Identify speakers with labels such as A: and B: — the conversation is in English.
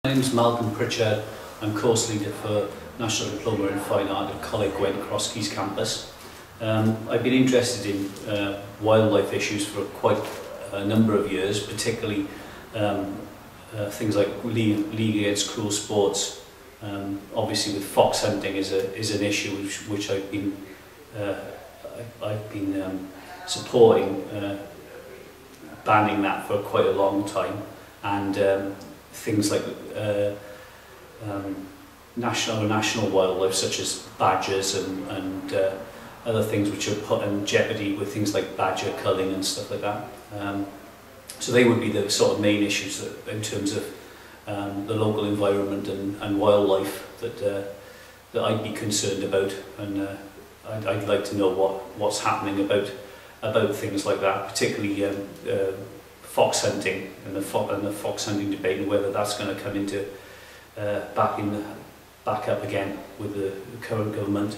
A: My name is Malcolm Pritchard. I'm course leader for National Diploma in Fine Art at Coleg Gwent Crosskeys campus. I've been interested in wildlife issues for quite a number of years, particularly things like League Against Cruel Sports. Obviously, with fox hunting is an issue which I've been supporting, banning that for quite a long time, and things like national wildlife such as badgers and other things which are put in jeopardy with things like badger culling and stuff like that. So they would be the sort of main issues in terms of the local environment and wildlife that I'd be concerned about, and I'd like to know what's happening about things like that, particularly fox hunting and the fox hunting debate, and whether that's going to come into back up again with the current government.